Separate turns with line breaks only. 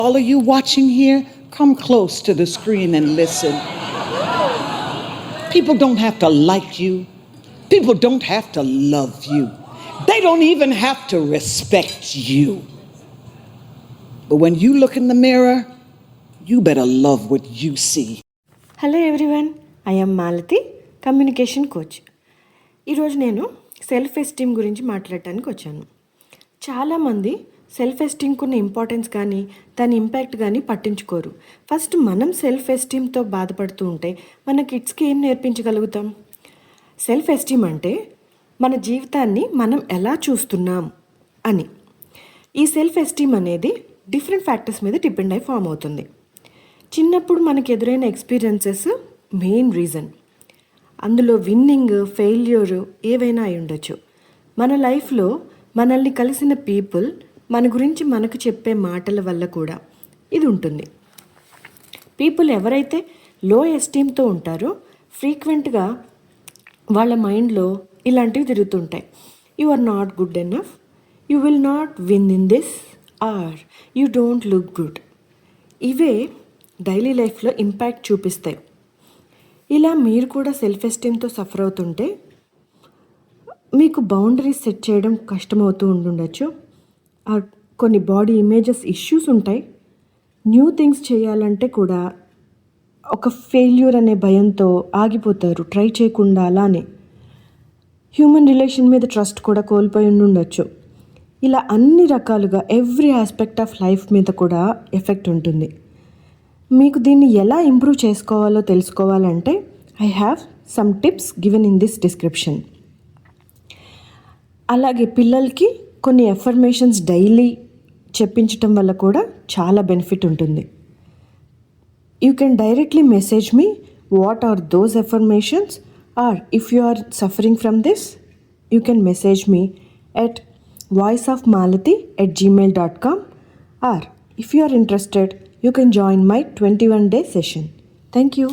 All of you watching here, come close to the screen and listen. People don't have to like you. People don't have to love you. They don't even have to respect you. But when you look in the mirror, you better love what you see.
Hello everyone, I am Malathi, communication coach. ఈరోజు నేను self esteem గురించి మాట్లాడటానికి వచ్చాను. చాలామంది self ఎస్టీమ్కి ఉన్న importance కానీ దాని impact కానీ పట్టించుకోరు. ఫస్ట్ మనం సెల్ఫ్ ఎస్టీమ్తో బాధపడుతూ ఉంటే మన కిడ్స్కి ఏం నేర్పించగలుగుతాం? సెల్ఫ్ ఎస్టీమ్ అంటే మన జీవితాన్ని మనం ఎలా చూస్తున్నాం అని. ఈ సెల్ఫ్ ఎస్టీమ్ అనేది డిఫరెంట్ ఫ్యాక్టర్స్ మీద డిపెండ్ అయి ఫామ్ అవుతుంది. చిన్నప్పుడు మనకు ఎదురైన ఎక్స్పీరియన్సెస్ మెయిన్ రీజన్. అందులో విన్నింగ్, ఫెయిల్యూర్ ఏవైనా అయి ఉండొచ్చు. మన లైఫ్లో మనల్ని కలిసిన పీపుల్ మన గురించి మనకు చెప్పే మాటల వల్ల కూడా ఇది ఉంటుంది. పీపుల్ ఎవరైతే లో ఎస్టీమ్తో ఉంటారో ఫ్రీక్వెంట్గా వాళ్ళ మైండ్లో ఇలాంటివి తిరుగుతుంటాయి. You are not good enough, you will not win in this, or you don't look good. ఇవే డైలీ లైఫ్లో ఇంపాక్ట్ చూపిస్తాయి. ఇలా మీరు కూడా సెల్ఫ్ ఎస్టీమ్తో సఫర్ అవుతుంటే మీకు బౌండరీస్ సెట్ చేయడం కష్టమవుతూ ఉండుండొచ్చు. కొన్ని బాడీ ఇమేజెస్ ఇష్యూస్ ఉంటాయి. న్యూ థింగ్స్ చేయాలంటే కూడా ఒక ఫెయిల్యూర్ అనే భయంతో ఆగిపోతారు, ట్రై చేయకుండా. అలానే హ్యూమన్ రిలేషన్ మీద ట్రస్ట్ కూడా కోల్పోయి ఉండొచ్చు. ఇలా అన్ని రకాలుగా ఎవ్రీ ఆస్పెక్ట్ ఆఫ్ లైఫ్ మీద కూడా ఎఫెక్ట్ ఉంటుంది. మీకు దీన్ని ఎలా ఇంప్రూవ్ చేసుకోవాలో తెలుసుకోవాలంటే I have some tips given in this description. అలాగే పిల్లలకి కొన్ని ఎఫర్మేషన్స్ డైలీ చెప్పించటం వల్ల కూడా చాలా బెనిఫిట్ ఉంటుంది. You can directly message me what are those affirmations, or if you are suffering from this you can message me at voiceofmalati@gmail.com, or if you are interested you can join my 21-day session. Thank you.